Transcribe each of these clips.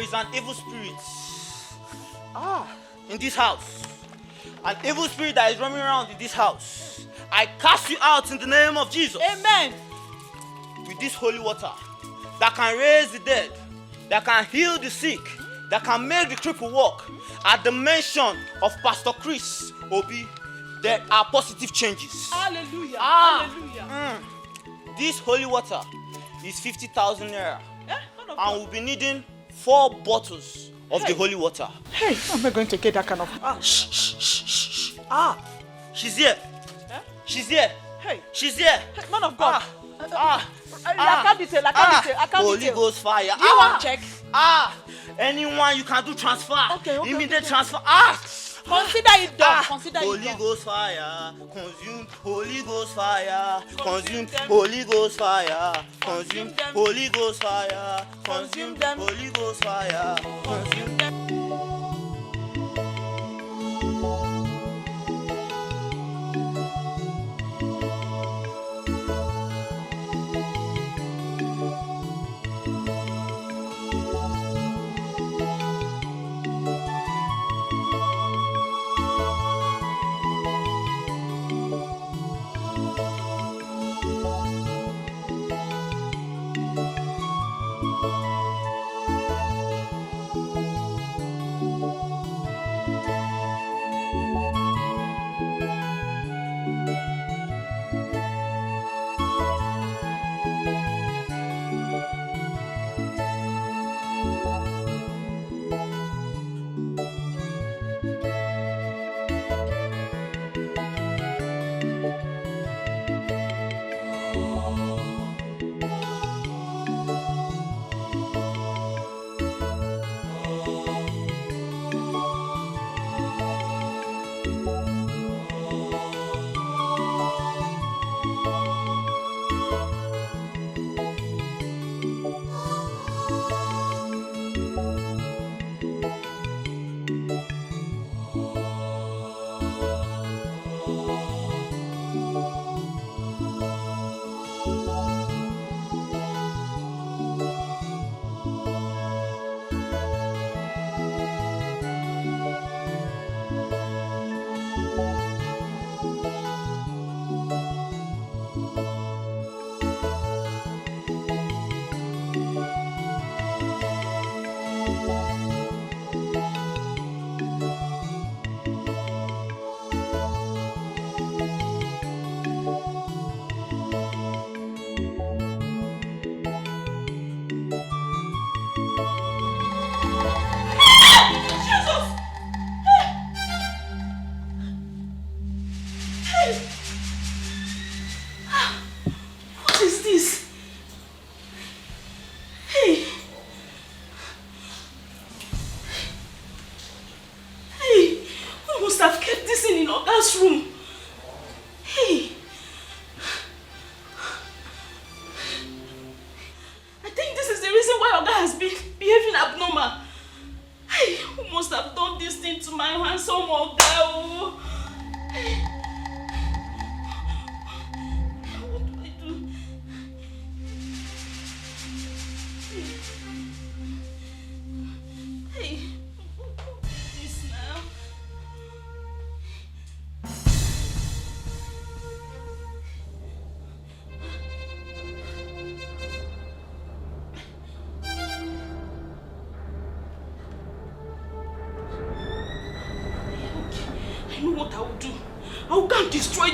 is an evil spirit in this house. An evil spirit that is roaming around in this house. I cast you out in the name of Jesus. Amen. With this holy water that can raise the dead, that can heal the sick, that can make the cripple walk. At the mention of Pastor Chris Obi, there are positive changes. Hallelujah. Hallelujah. This holy water is 50,000 naira. And we'll be needing 4 bottles of the holy water. Hey, how am I going to get that kind of... Shh. She's here. She's here. Hey. She's here. Hey, man of God. I can't detail. Holy Ghost fire. You want check? Anyone you can do transfer. Okay. Immediate transfer. Consider it done. Consider Holy it done. Ghost fire. Consume. Holy Ghost fire. Consume. Holy Ghost fire. Consume. Holy Ghost fire. Consume them. Holy Ghost fire. Consume them.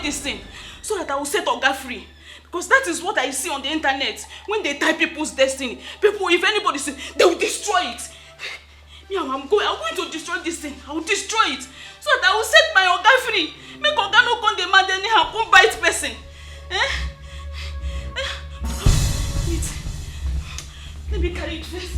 This thing so that I will set Oga free, because that is what I see on the internet. When they type people's destiny, people, if anybody says, they will destroy it. Me, I'm going to destroy this thing. I will destroy it so that I will set my Oga free. Make Oga no come demand anyhow, come bite person. Wait, let me carry it first.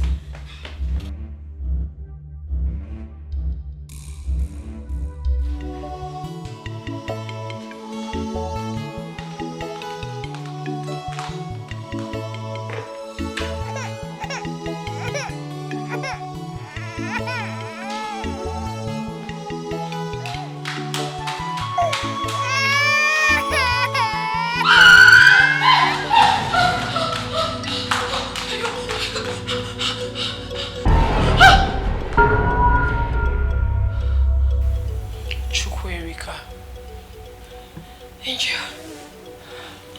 Chukwuemeka. Angel,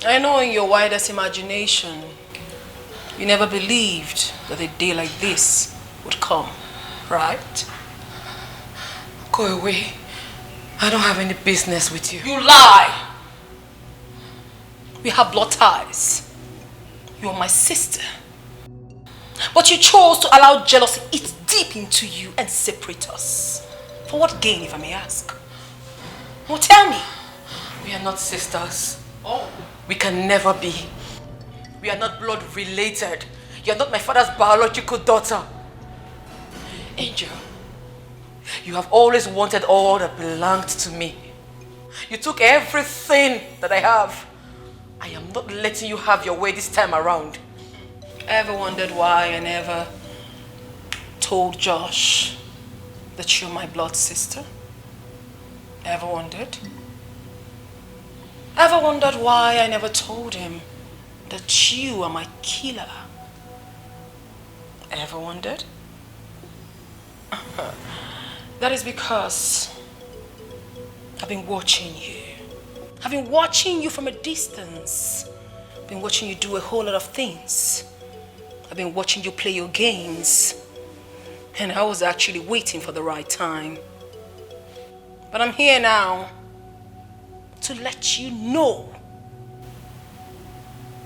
I know in your widest imagination, you never believed that a day like this would come, right? Go away. I don't have any business with you. You lie! We have blood ties. You are my sister. But you chose to allow jealousy eat deep into you and separate us. For what gain, if I may ask? Well, tell me. We are not sisters. Oh. We can never be. We are not blood related. You are not my father's biological daughter. Angel, you have always wanted all that belonged to me. You took everything that I have. I am not letting you have your way this time around. Ever wondered why I never told Josh that you're my blood sister? Ever wondered? Ever wondered why I never told him that you are my killer? Ever wondered? That is because I've been watching you. I've been watching you from a distance. I've been watching you do a whole lot of things. I've been watching you play your games. And I was actually waiting for the right time. But I'm here now to let you know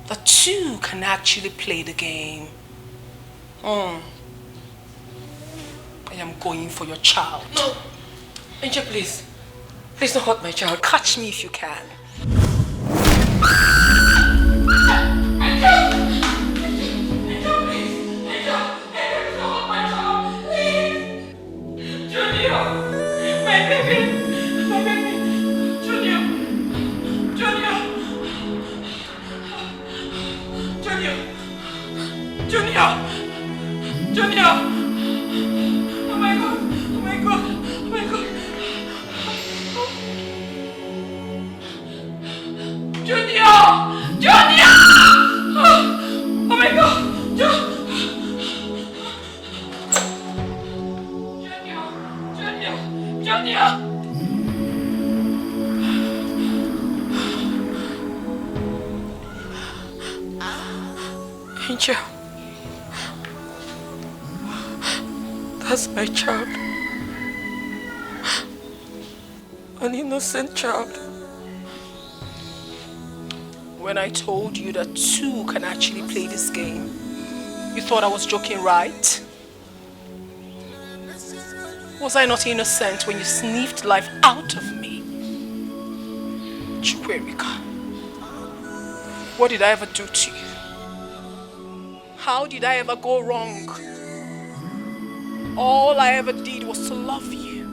that two can actually play the game. I am going for your child. No! Angel, please. Please don't hurt my child. Catch me if you can. Angel, that's my child. An innocent child. When I told you that two can actually play this game, you thought I was joking, right? Was I not innocent when you sniffed life out of me? Chukwuemeka, what did I ever do to you? How did I ever go wrong? All I ever did was to love you.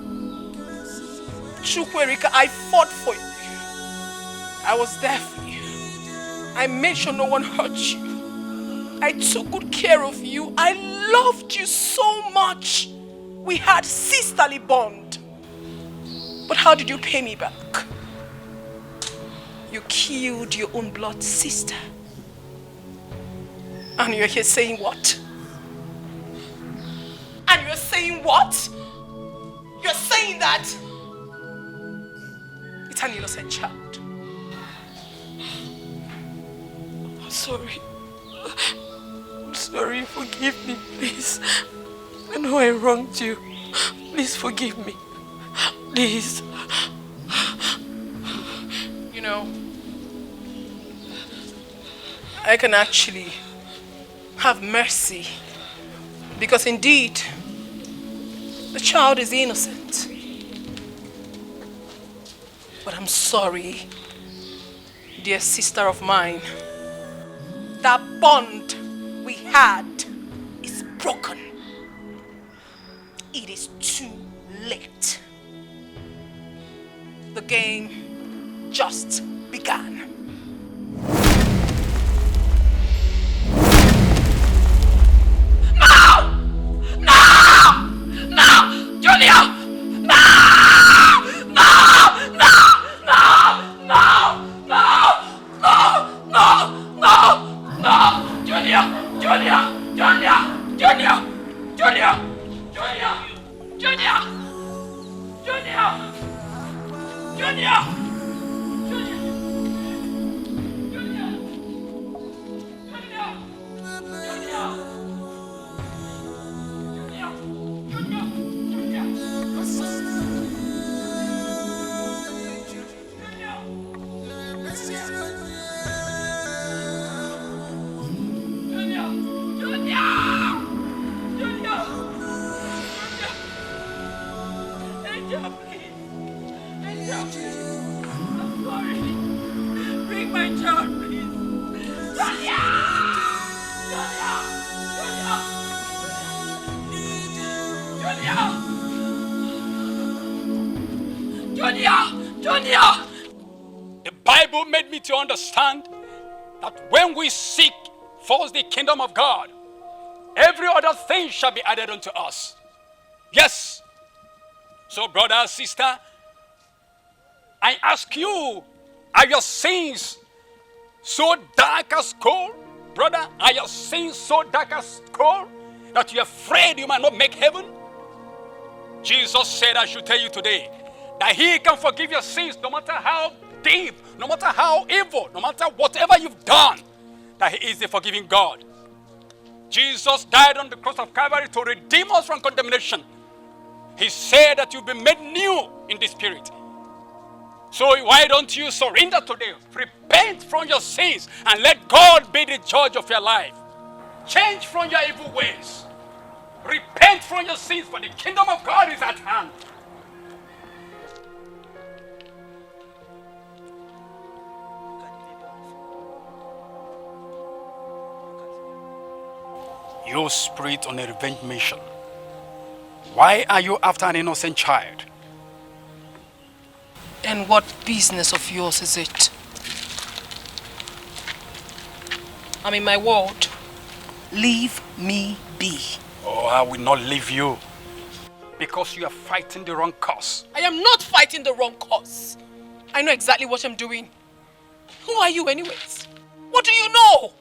Chukwuemeka, I fought for you. I was there for you. I made sure no one hurt you. I took good care of you. I loved you so much. We had sisterly bond. But how did you pay me back? You killed your own blood sister. And you're here saying what? And you're saying what? You're saying that it's an innocent child. I'm sorry. I'm sorry. Forgive me, please. I know I wronged you. Please forgive me. Please. You know, I can actually have mercy, because indeed the child is innocent. But I'm sorry, dear sister of mine, that bond we had is broken. It is too late. The game just began. The Bible made me to understand that when we seek first the kingdom of God, every other thing shall be added unto us. Yes. So, brother, sister, I ask you, are your sins so dark as coal? Brother, are your sins so dark as coal that you're afraid you might not make heaven? Jesus said, I should tell you today, that he can forgive your sins no matter how deep, no matter how evil, no matter whatever you've done, that he is the forgiving God. Jesus died on the cross of Calvary to redeem us from condemnation. He said that you've been made new in the Spirit. So why don't you surrender today? Repent from your sins and let God be the judge of your life. Change from your evil ways. Repent from your sins, for the kingdom of God is at hand. You spirit on a revenge mission. Why are you after an innocent child? And what business of yours is it? I'm in my ward. Leave me be. Oh, I will not leave you. Because you are fighting the wrong cause. I am not fighting the wrong cause. I know exactly what I'm doing. Who are you anyways? What do you know?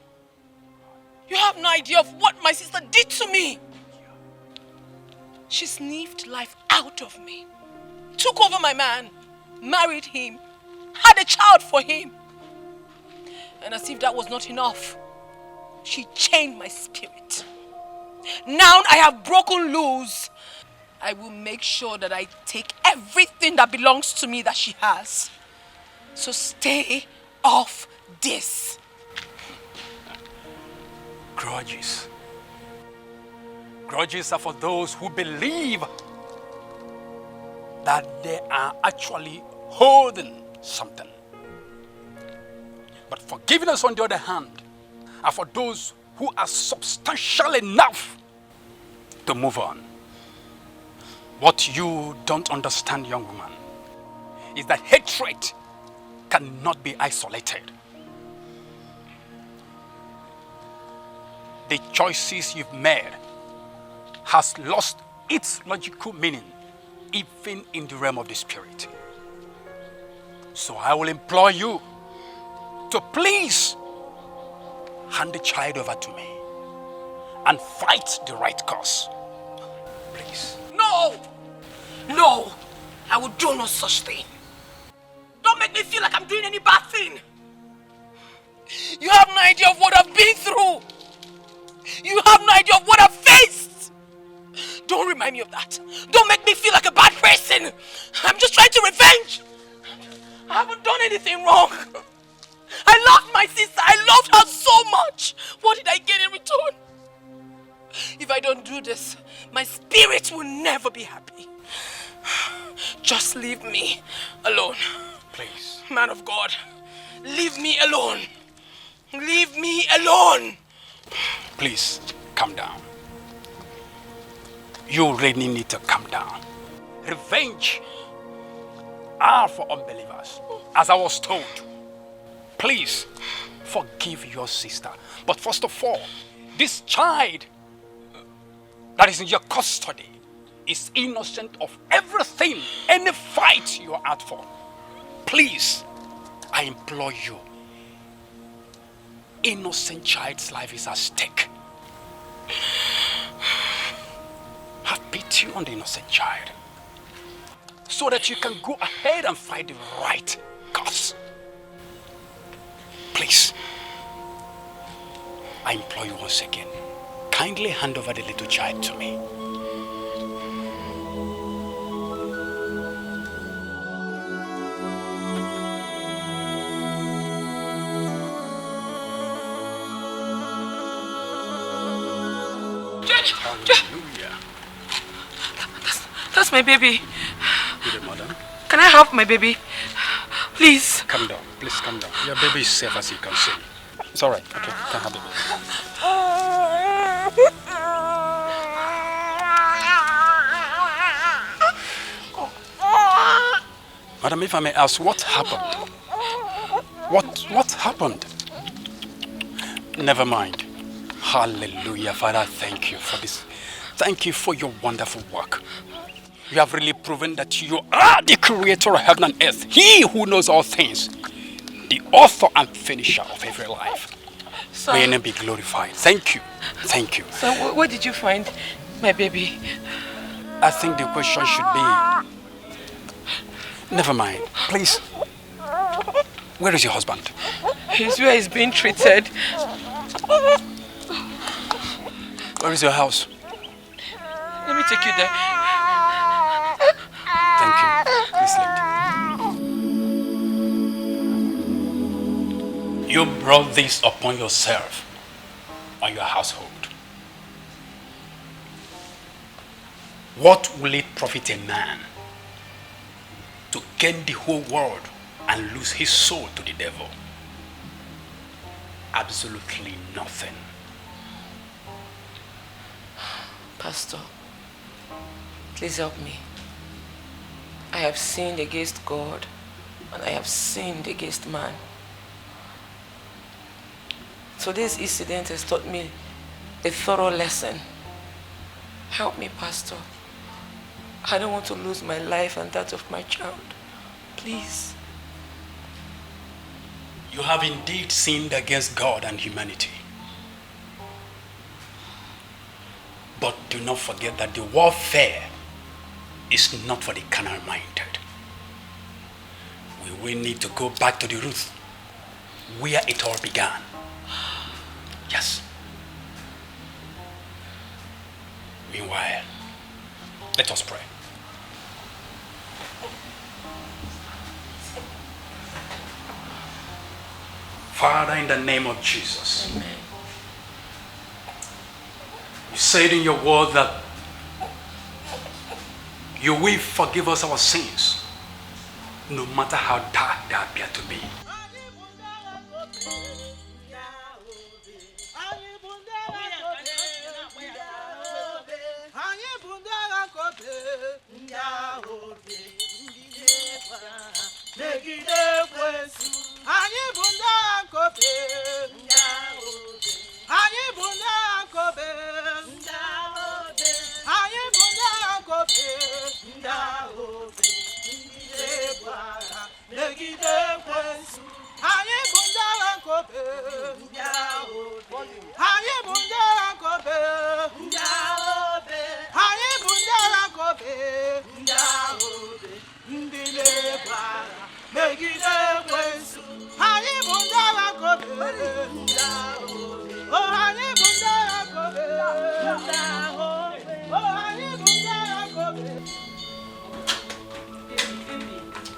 You have no idea of what my sister did to me. She sniffed life out of me. Took over my man. Married him. Had a child for him. And as if that was not enough, she chained my spirit. Now I have broken loose. I will make sure that I take everything that belongs to me that she has. So stay off this. Grudges. Grudges are for those who believe that they are actually holding something. But forgiveness, on the other hand, are for those who are substantial enough to move on. What you don't understand, young woman, is that hatred cannot be isolated. The choices you've made has lost its logical meaning, even in the realm of the spirit. So I will implore you to please hand the child over to me and fight the right cause. Please. No! No! I will do no such thing. Don't make me feel like I'm doing any bad thing. You have no idea of what I've been through. You have no idea of what I've faced. Don't remind me of that. Don't make me feel like a bad person. I'm just trying to revenge. I haven't done anything wrong. I loved my sister. I loved her so much. What did I get in return? If I don't do this, my spirit will never be happy. Just leave me alone. Please. Man of God, leave me alone. Leave me alone. Please, calm down. You really need to calm down. Revenge are for unbelievers, as I was told. Please, forgive your sister. But first of all, this child that is in your custody is innocent of everything, any fight you are out for. Please, I implore you. Innocent child's life is at stake. Have pity on the innocent child. so that you can go ahead and fight the right cause. Please, I implore you once again, kindly hand over the little child to me. Hallelujah. That's my baby. Good, madam. Can I have my baby? Please. Calm down. Please calm down. Your baby is safe, as you can see. It's all right. Okay, you can have the baby. Madam, if I may ask, what happened? What happened? Never mind. Hallelujah. Father, thank you for this. Thank you for your wonderful work. You have really proven that you are the creator of heaven and earth. He who knows all things. The author and finisher of every life. Sir, may your name be glorified. Thank you. Thank you. So where did you find my baby? I think the question should be... Never mind. Please. Where is your husband? He's where he's being treated. Where is your house? Let me take you there. Thank you. Please lead. You brought this upon yourself and your household. What will it profit a man to gain the whole world and lose his soul to the devil? Absolutely nothing. Pastor, please help me. I have sinned against God and I have sinned against man. So this incident has taught me a thorough lesson. Help me, Pastor. I don't want to lose my life and that of my child. Please. You have indeed sinned against God and humanity. But do not forget that the warfare is not for the carnal-minded. We will need to go back to the root where it all began. Yes. Meanwhile, let us pray. Father, in the name of Jesus. Amen. You said in your word that you will forgive us our sins, no matter how dark they appear to be.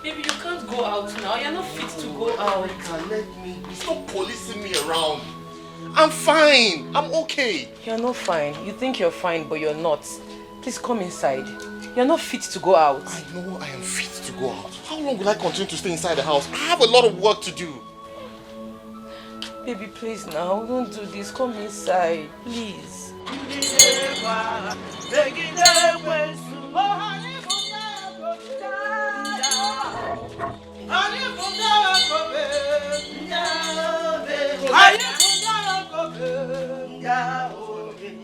Baby, you can't go out now. You're not fit to go out. Let me. Stop policing me around. I'm fine. I'm okay. You're not fine. You think you're fine, but you're not. Please come inside. You're not fit to go out. I know I am fit to go out. How long will I continue to stay inside the house? I have a lot of work to do. Baby, please now. Don't do this. Come inside. Please.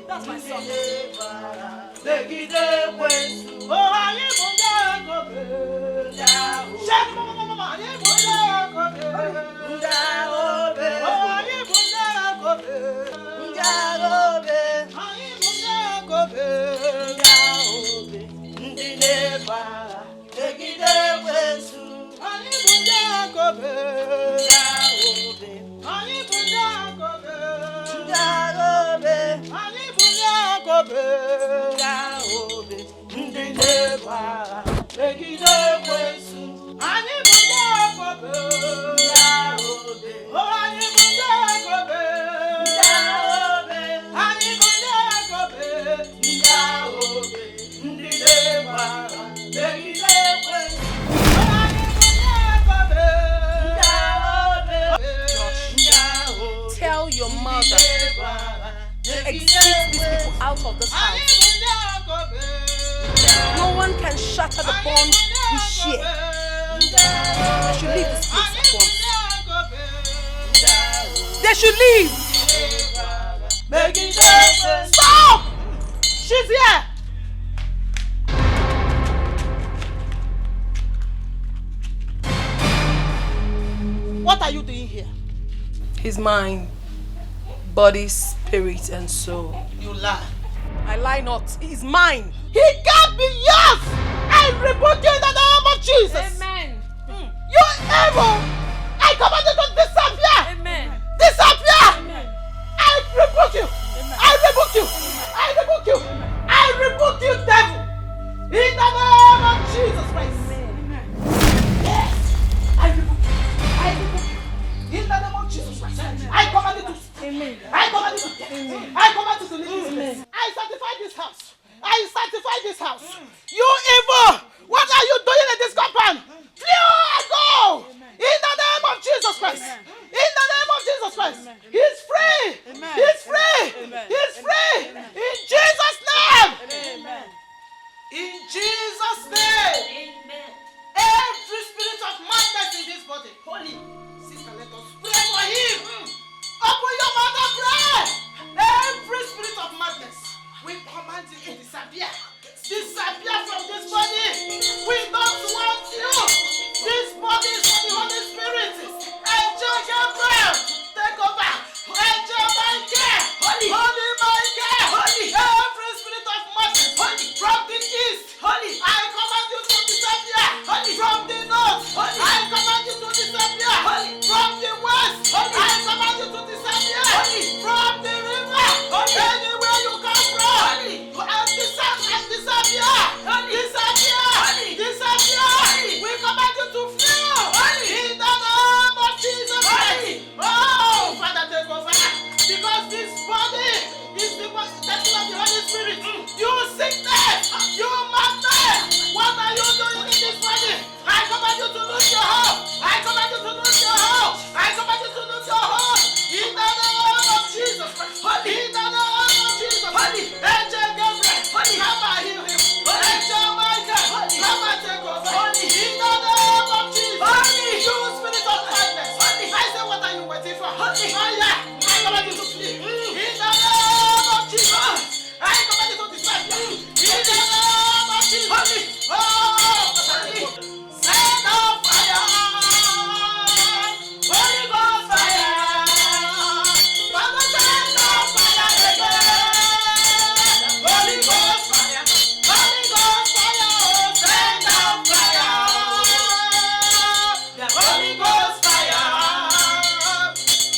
That's my song. Tell your mother to exit these people out of this house. No one can shatter the bond we share. They should leave this place at once. They should leave! Stop! She's here! What are you doing here? He's mine. Body, spirit, and soul. You lie. I lie not. He's mine. He can't be yours! I rebuke you in the name of Jesus! Amen. You evil! I command you to disappear! Amen. Disappear! Amen. I rebuke you! I rebuke you! I rebuke you! I rebuke you, devil! In the name of Jesus Christ! Yes! I rebuke you! I rebuke you! In the name of Jesus Christ! I command you to Amen. I command you to I command you to leave this place. I sanctify this house. I sanctify this house. You evil! What are you doing in this compound? Flee and go! In the name of Jesus Christ. In the name of Jesus Christ. He's free. He's free. He's free. In Jesus' name. In Jesus' name. Every spirit of madness in this body. Holy. Sister, let us pray for him. Open your mouth and pray. Every spirit of madness, we command you to disappear. Disappear from this body. We don't want you. This body is for the Holy Spirit. Angel Gabriel, take over. Angel Michael, Holy Michael, Holy. Every spirit of madness, Holy. From the east, Holy. I command you to disappear. Holy. From the north, Holy. I command you to disappear. Holy. From the west, Holy. I command you to disappear. Holy. From the river, Holy. Anywhere you come from, Holy. And disappear. Holy. Disappear. Holy. Disappear. Holy. We command you to flee. Holy. In the name of Jesus. Holy. Oh, Father, take over. Because this body is the temple of the Holy Spirit. You sickness, you madness. What are you doing in this body? I command you to lose your home. I command you to lose your home. I command you to lose your home. In the name of Jesus. Holy. In the name of Jesus. Holy. Angel Gabriel. Holy. Come and heal him. Angel Michael. Holy. Come and take over. Holy. In the name of Jesus. Holy. You spirit of madness. Holy. I say, what are you waiting for? Holy. Fire. I command you to flee. In the name of Jesus. I command you to disappear. In the name of Jesus. Holy. Oh, Holy. Send out fire. Holy Ghost fire. Father, send out fire again. Holy Ghost fire. Holy Ghost fire. Send out fire. The Holy Ghost fire.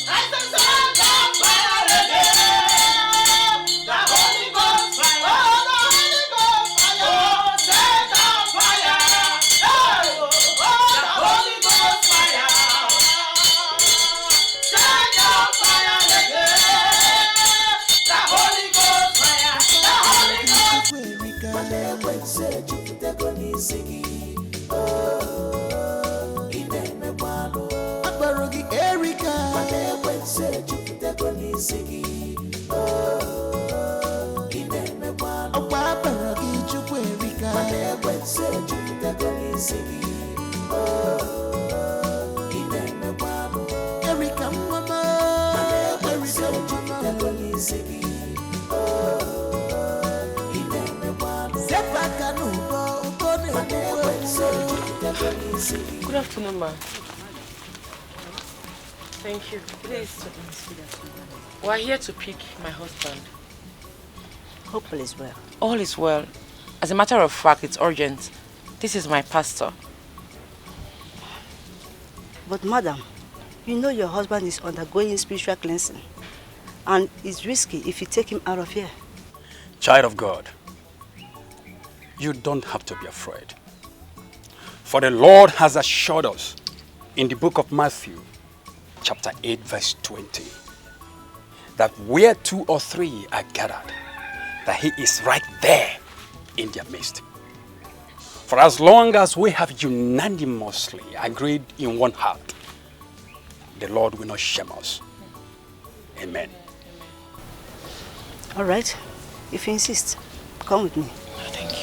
I said send out fire again. The Holy Ghost fire. Oh, the Holy Ghost fire. Send out fire. Hey. Oh, the Holy Ghost fire. Send out fire again. The Holy Ghost fire. The Holy Ghost. Good afternoon, ma'am. Thank you. Please. We're here to pick my husband. Hope all is well. All is well. As a matter of fact, it's urgent. This is my pastor. But madam, you know your husband is undergoing spiritual cleansing. And it's risky if you take him out of here. Child of God, you don't have to be afraid. For the Lord has assured us in the book of Matthew, chapter 8, verse 20, that where 2 or 3 are gathered, that he is right there in their midst. For as long as we have unanimously agreed in one heart, the Lord will not shame us. Amen. All right, if you insist, come with me. Thank you.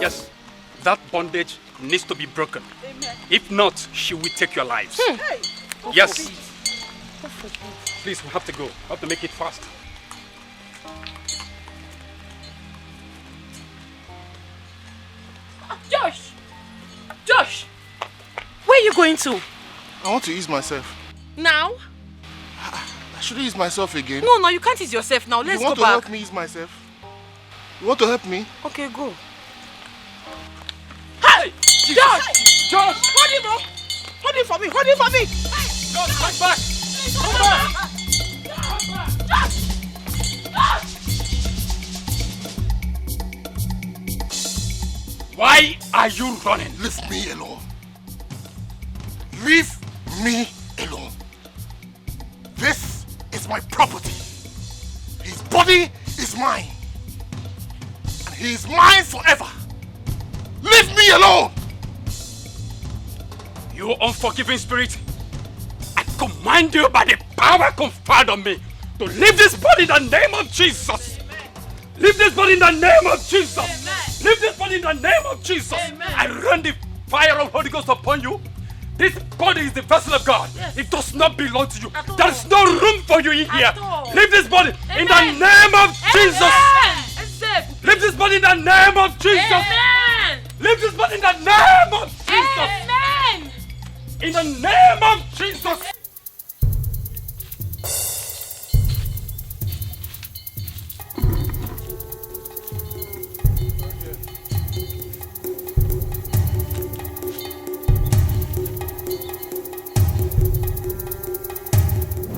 Yes, that bondage needs to be broken. Amen. If not, she will take your lives. Hey. Yes. Please, we have to go. We have to make it fast. Josh! Josh! Where are you going to? I want to ease myself. Now? I shouldn't ease myself again. No, you can't ease yourself now. Let's You want go to back. help me ease myself? You want to help me? Okay, go. Hey! Josh! Josh! Hold him up. Hold him for me. Hold him for me. Josh, come back! Come back! Why are you running? Leave me alone. Leave me alone. This is my property. His body is mine. And he is mine forever. Leave me alone. You unforgiving spirit, I command you by the power conferred on me to leave this body in the name of Jesus. Leave this body in the name of Jesus. Amen. Leave this body in the name of Jesus. Amen. I run the fire of Holy Ghost upon you. This body is the vessel of God. Yes. It does not belong to you. At all. There is no room for you in here. At all. Leave this body in the Amen. name of Jesus. Amen. It's safe. Leave this body in the name of Jesus. Amen. Leave this body in the name of Jesus. Amen. In the name of Jesus.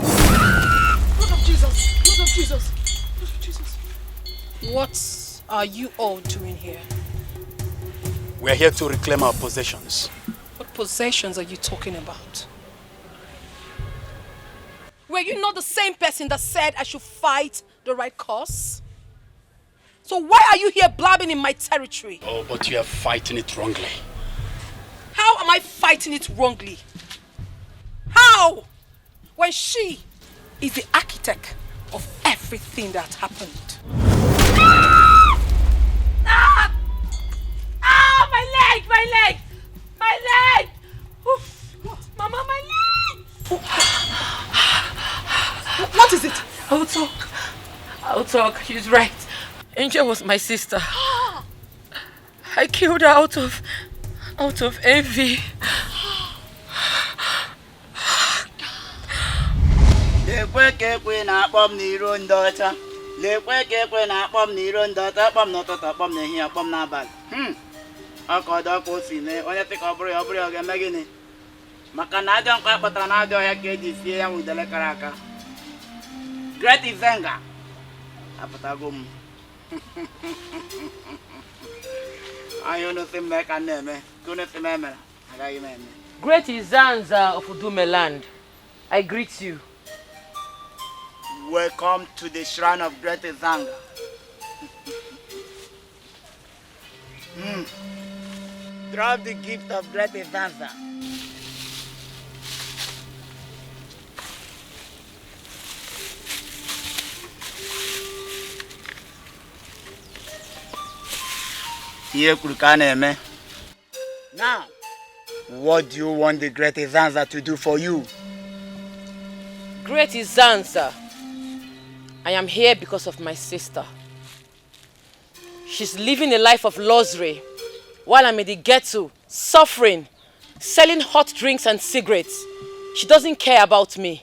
Blood of Jesus. Blood of Jesus. Blood of Jesus. What are you all doing here? We are here to reclaim our possessions. What possessions are you talking about? Were you not the same person that said I should fight the right cause? So why are you here blabbing in my territory? Oh, but you are fighting it wrongly. How am I fighting it wrongly? How? When she is the architect of everything that happened. Ah! Ah! My leg! My leg! My leg! Oof. Mama, my leg! What is it? I'll talk. She's right. Angel was my sister. I killed her out of envy. Lekwe ka ekwe na-akpọ m n'iro ndị ọcha. Lekwe ka ekwe na-akpọ m n'iro ndị ọcha. Akpọ m n'ụtụtụ, akpọ m n'ehihie, akpọ m n'abalị. Ọkọdọ ka o si mee, onye sị ka ọ bụrụ ya, ọ ga-eme gịnị? Maka na ajọ nkọ akpọtara n'ajọ ọhịa ka eji sie ya nwudele kara aka. Great Izenga. Apụtago m. Anyị unu sị m mee ka m na-eme, ka unu sị m emere, agaghị m eme. Great Izanza of Udumeland, I greet you. Welcome to the shrine of Great Izanga. Drop the gift of Great Izanga. Now, what do you want the Great Izanga to do for you? Great Izanza, I am here because of my sister. She's living a life of luxury while I'm in the ghetto, suffering, selling hot drinks and cigarettes. She doesn't care about me.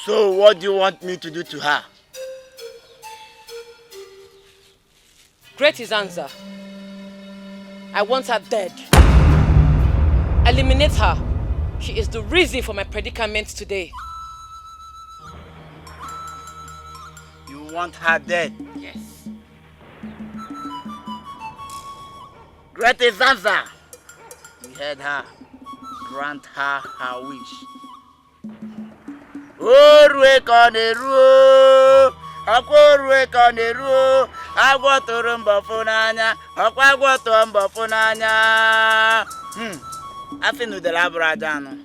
So what do you want me to do to her? Great is answer. I want her dead. Eliminate her. She is the reason for my predicament today. You want her dead? Yes. Great is answer. You heard her. Grant her her wish. Orwe koneru, akorwe koneru, agwotoro mbofunanya, akwagwoto mbofunanya. Afi nudele abradano.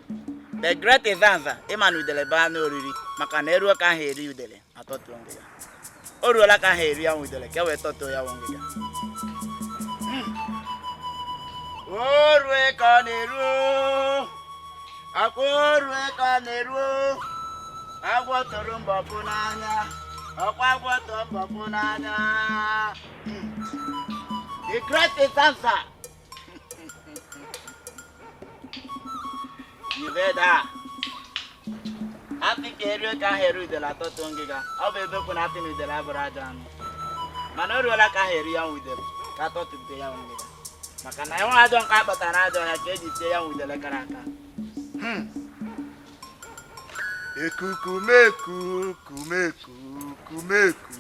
The great is answer. Ima nudele ba no riri. Maka na eru ka heri udele. Atoto ongiga. Oru la ka heri ya udele. Ke we toto ya ongiga. Orwe koneru, akorwe koneru. Agwotoro mbofunanya, akwagwoto mbofunanya. The greatest answer. You heard her. I think you can hear the la totongiga. I'll be looking at him with the laborajan. Manola can hear you with them. Cato to pay on me. Macana, I don't have but another. I can't stay with the lacaraka. Ekukumeku, kumeku, kumeku.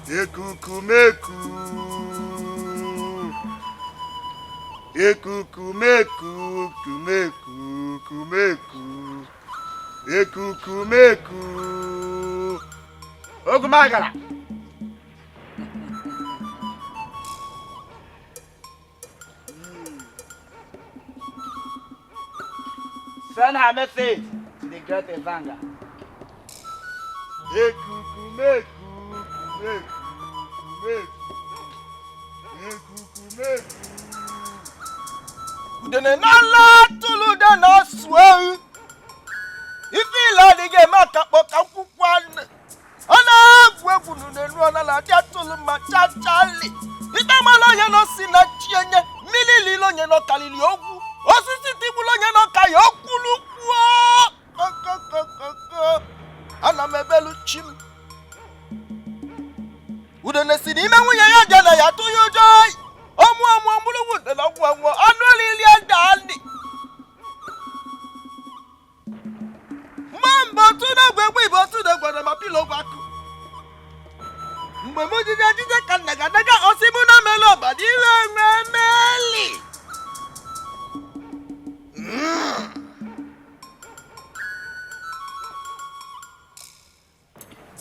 Ekukumeku. Ekukumeku, kumeku, kumeku. Ekukumeku. Ogumagala. Send her message to the great Evanga. Ekukumeku, kumeku, kumeku. Ekukumeku. Udene nala tulu dana swell. Ifila dige makapo kakukwane. Ana gwegunu nenu ana la dia tulu machachali. Itamalo ye no sina chienye. Milili lo nye no kalili ogu. Osisi tibulo nye no kayokulu kwa. Ana mebelu chim. Udene sini ime nwunye ya jana ya tuyo joy. Omu ambulu na gwango anolili andani. Mambo tuna gwegwe bo tuna gwana mapilo gwaku. Mgbe mo jija kanaga osimu na melo badile memeli.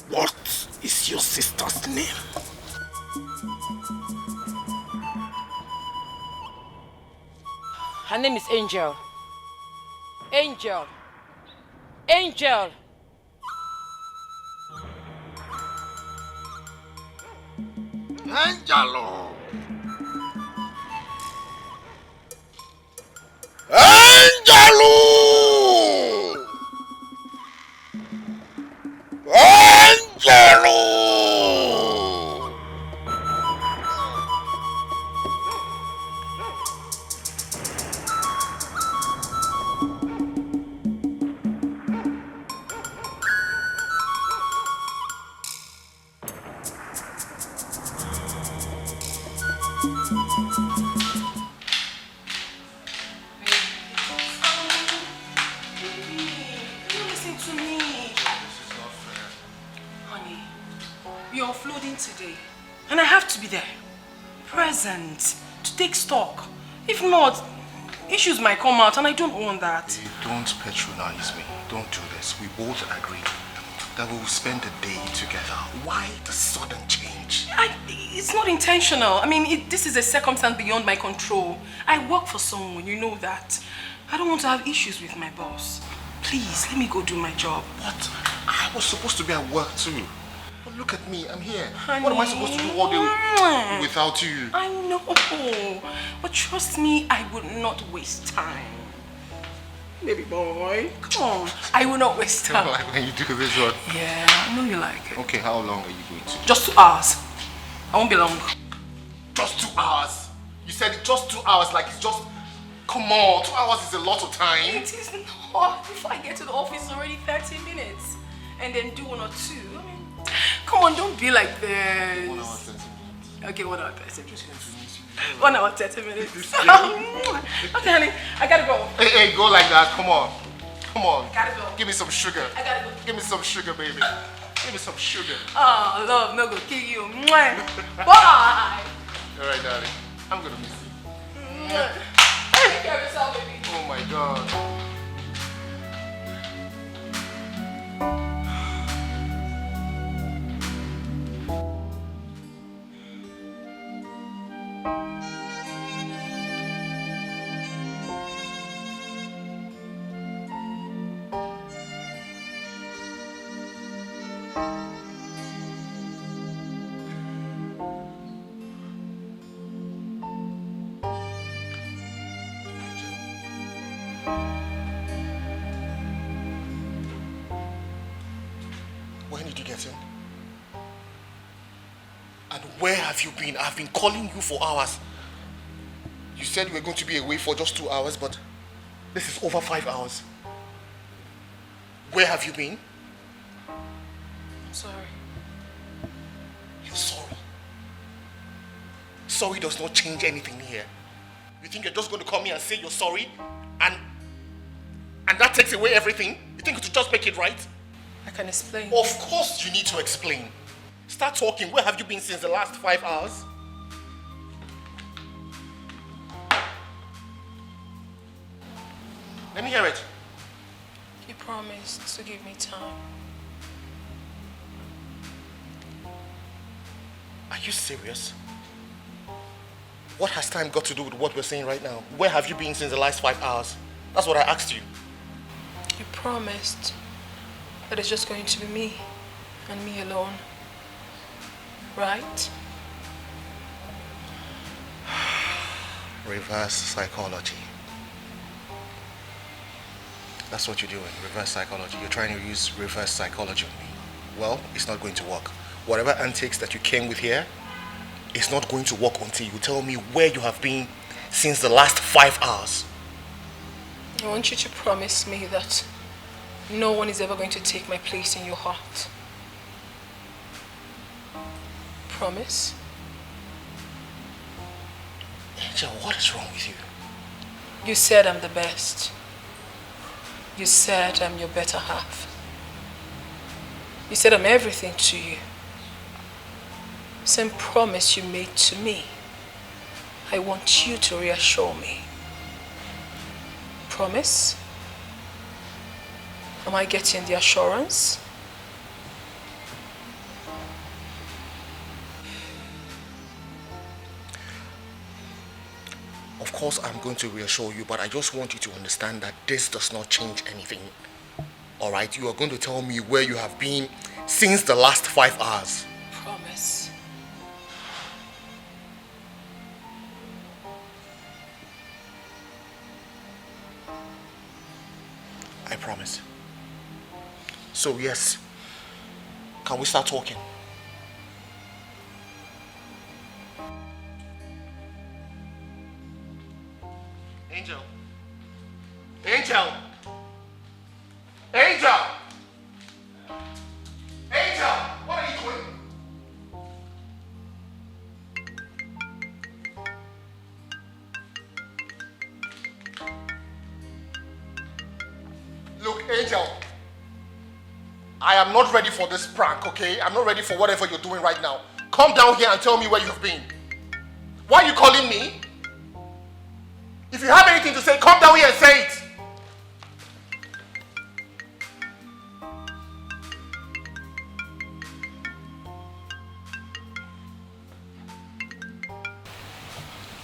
What is your sister's name? Her name is Angel. Angel. Angel. Angelo. Angelo. Angelo. You're offloading today, and I have to be there, present, to take stock. If not, issues might come out, and I don't want that. Hey, don't patronize me. Don't do this. We both agree that we will spend the day together. Why the sudden change? It's not intentional. I mean, this is a circumstance beyond my control. I work for someone, you know that. I don't want to have issues with my boss. Please, let me go do my job. But I was supposed to be at work too. But look at me, I'm here. Honey. What am I supposed to do all day without you? I know, but trust me, I would not waste time. Baby boy, come on. I will not waste time. Like when you do this one. Yeah, I know you like it. Okay, how long are you going to? Just 2 hours. I won't be long. Just 2 hours. You said it just 2 hours, like it's just... Come on, 2 hours is a lot of time. It is not. If I get to the office, it's already 30 minutes. And then do 1 or 2. I mean, come on, don't be like this. 1 hour, 30 minutes. Okay, 1 hour, 30 minutes. 1 hour, 30 minutes. Okay, honey, I gotta go. Hey, go like that. Come on. Come on. Gotta go. Give me some sugar. I gotta go. Give me some sugar, baby. Give me some sugar. Oh, love, no go kill you. Bye. All right, darling. I'm gonna miss you. Take care of yourself, baby. Oh my God. When did you get in? And where have you been? I've been calling you for hours. You said you were going to be away for just 2 hours, but this is over 5 hours. Where have you been? I'm sorry. You're sorry. Sorry does not change anything here. You think you're just going to come here and say you're sorry? And that takes away everything? You think it will just make it right? I can explain. Of course you need to explain. Start talking. Where have you been since the last 5 hours? Let me hear it. You promised to give me time. Are you serious? What has time got to do with what we're saying right now? Where have you been since the last 5 hours? That's what I asked you. You promised that it's just going to be me and me alone. Right? Reverse psychology. That's what you're doing, reverse psychology. You're trying to use reverse psychology on me. Well, it's not going to work. Whatever antics that you came with here, it's not going to work until you tell me where you have been since the last 5 hours. I want you to promise me that no one is ever going to take my place in your heart. Promise? Angel, what is wrong with you? You said I'm the best. You said I'm your better half. You said I'm everything to you. Same promise you made to me. I want you to reassure me. Promise? Am I getting the assurance? Of course, I'm going to reassure you, but I just want you to understand that this does not change anything. All right? You are going to tell me where you have been since the last 5 hours. Promise. I promise. So yes, can we start talking? Angel. Angel. Angel. Angel, what are you doing? Look, Angel, I am not ready for this prank, okay? I'm not ready for whatever you're doing right now. Come down here and tell me where you've been. Why are you calling me? If you have anything to say, come down here and say it.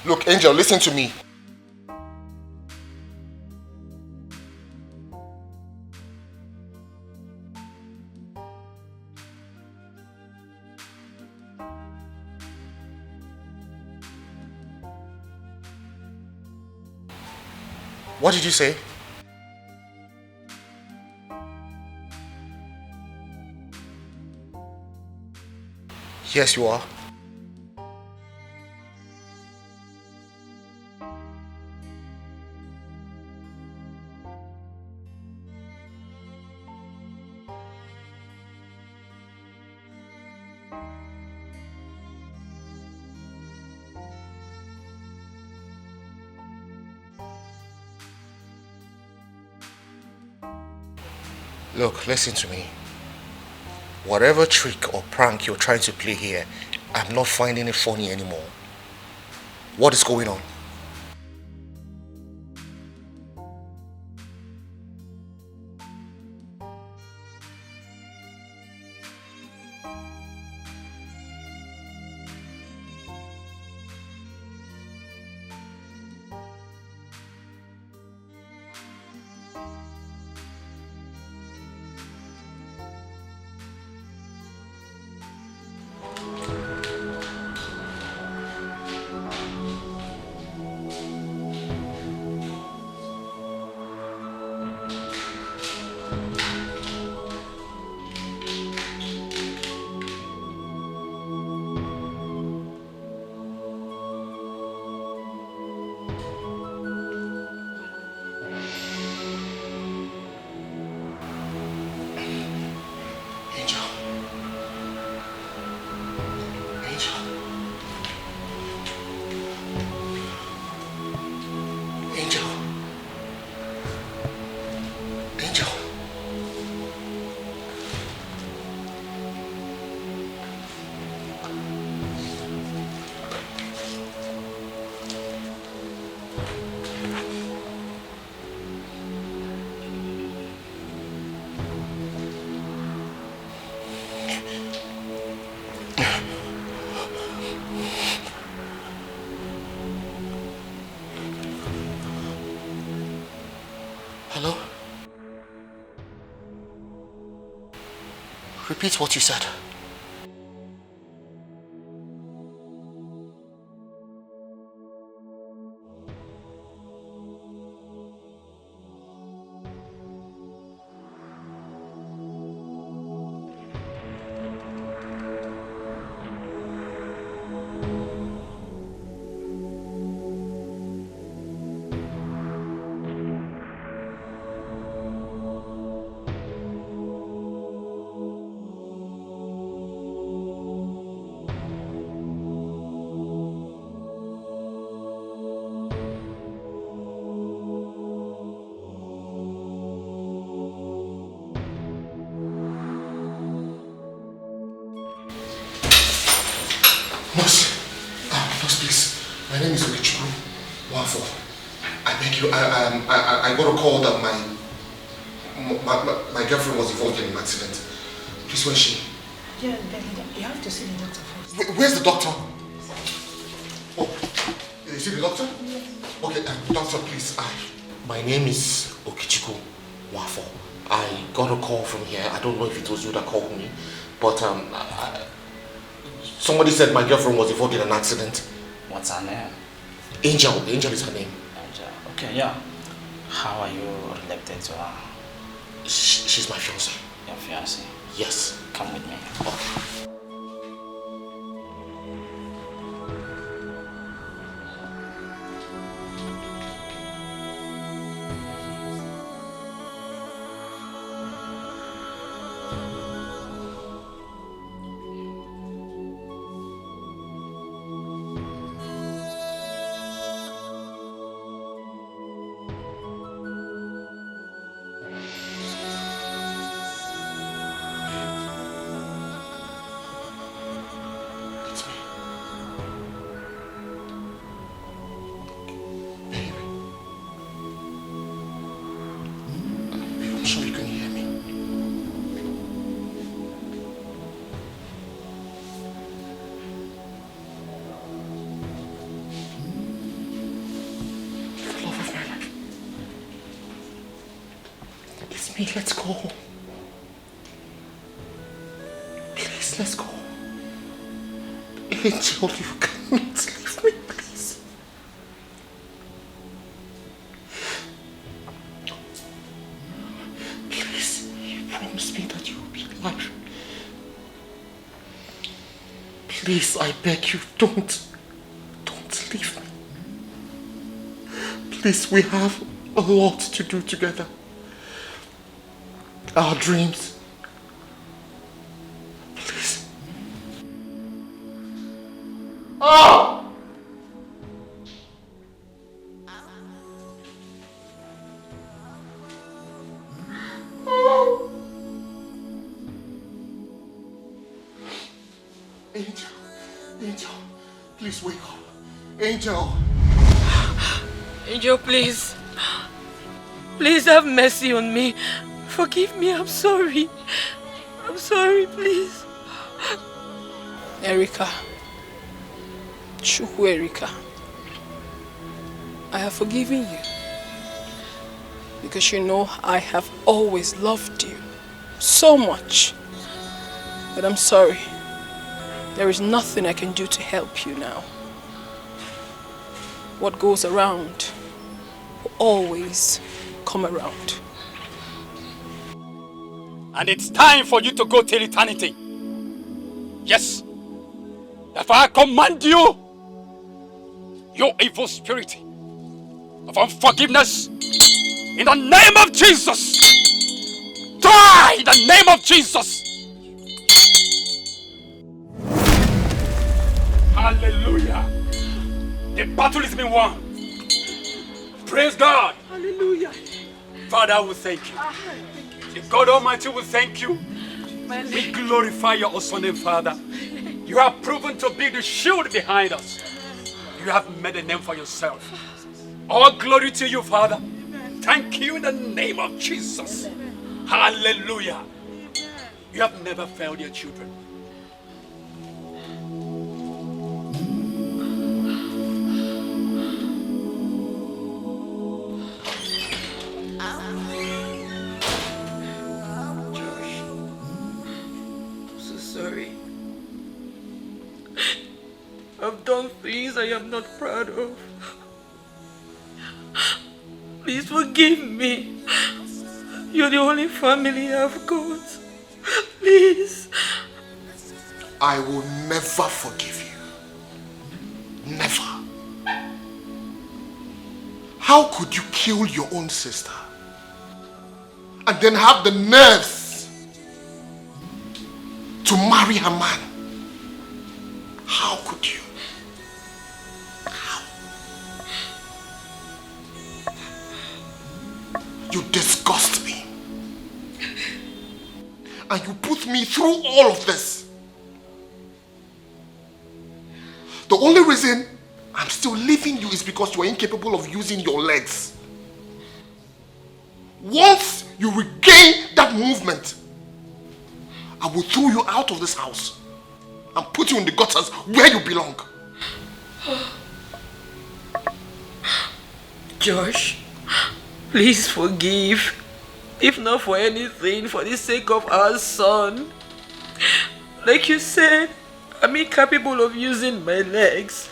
Look, Angel, listen to me. What did you say? Yes, you are. Look, listen to me. Whatever trick or prank you're trying to play here, I'm not finding it funny anymore. What is going on? Hello? Repeat what you said. I got a call that my girlfriend was involved in an accident. Please, where is she? Yeah, you have to see the doctor first. Where's the doctor? Oh, is it the doctor? Yes. Okay, doctor, please. My name is Okichiku Wafo. I got a call from here. I don't know if it was you that called me, but somebody said my girlfriend was involved in an accident. What's her name? Angel. Angel is her name. Angel. Okay, yeah. How are you related to her? She's my fiancée. Your fiancée? Yes. Come with me. Okay. Let's go. Please, let's go. Angel, you cannot leave me, please. Please, you promised me that you will be alive. Please, I beg you, don't leave me. Please, we have a lot to do together. Our dreams. Please. Oh! Oh! Please wake up. Angel. Angel, please. Please have mercy on me. Forgive me, I'm sorry. I'm sorry, please. Erica. Chukwu Erica. I have forgiven you. Because you know I have always loved you so much. But I'm sorry. There is nothing I can do to help you now. What goes around will always come around. And it's time for you to go till eternity. Yes. Therefore I command you, you evil spirit of unforgiveness, in the name of Jesus. Die in the name of Jesus. Hallelujah. The battle has been won. Praise God. Hallelujah. Father, we thank you. The God Almighty will thank you. We glorify your awesome name, Father. You have proven to be the shield behind us. You have made a name for yourself. All glory to you, Father. Thank you in the name of Jesus. Hallelujah. You have never failed your children. I've done things I am not proud of. Please forgive me. You're the only family I've got. Please. I will never forgive you. Never. How could you kill your own sister and then have the nerves to marry her man? How could you? How? You disgust me. And you put me through all of this. The only reason I'm still leaving you is because you are incapable of using your legs. Once you regain that movement, I will throw you out of this house and put you in the gutters where you belong. Josh, please forgive. If not for anything, for the sake of our son. Like you said, I'm incapable of using my legs.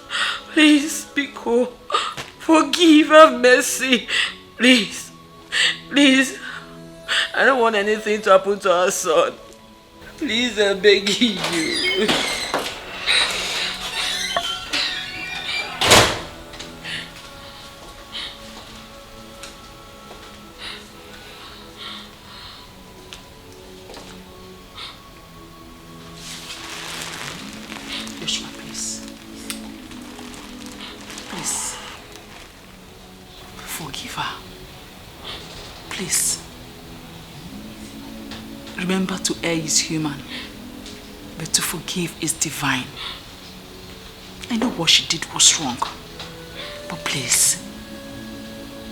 Please, Biko, forgive, have mercy. Please, please. I don't want anything to happen to our son. Please, I'm begging you. Joshua, please. Please. Forgive her. Please. Remember, to err is human, but to forgive is divine. I know what she did was wrong, but please,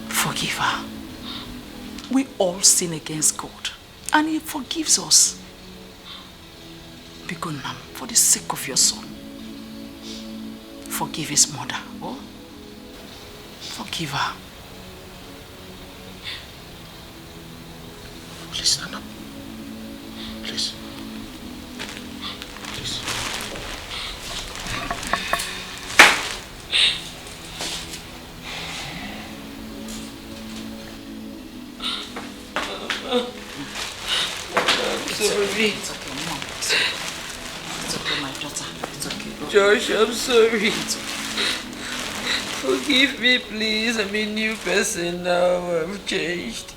forgive her. We all sin against God, and He forgives us. Be good, ma'am, for the sake of your son. Forgive his mother, oh? Forgive her. Please stand up. Please. Please. Sorry. It's okay, Mom. It's okay, my daughter. It's okay. Josh, I'm sorry. It's okay. Forgive me, please. I'm a new person now. I've changed.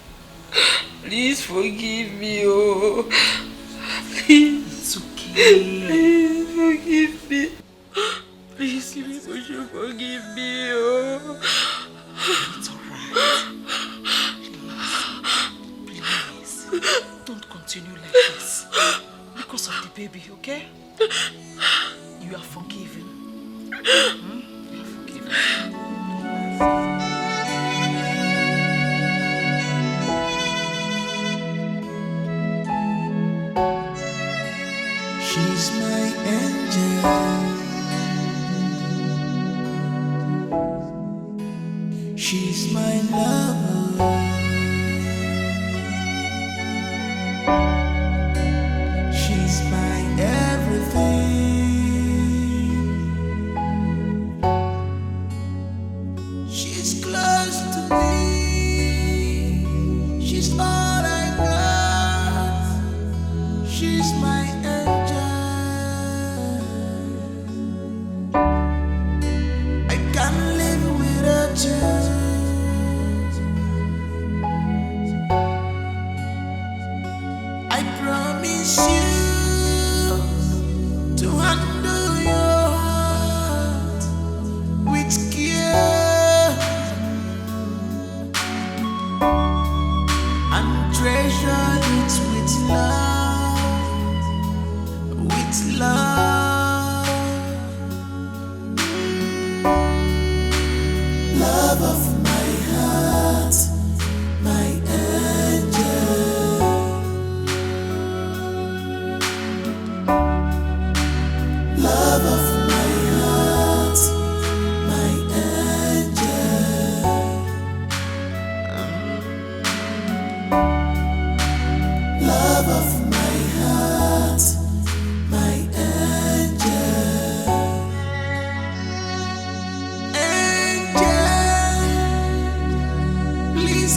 Please forgive me, oh. Please. It's okay. Please forgive me. Please, give me permission, forgive me, oh. It's alright. Please. Please. Don't continue like this. Because of the baby, okay? You are forgiven.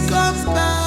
Come back.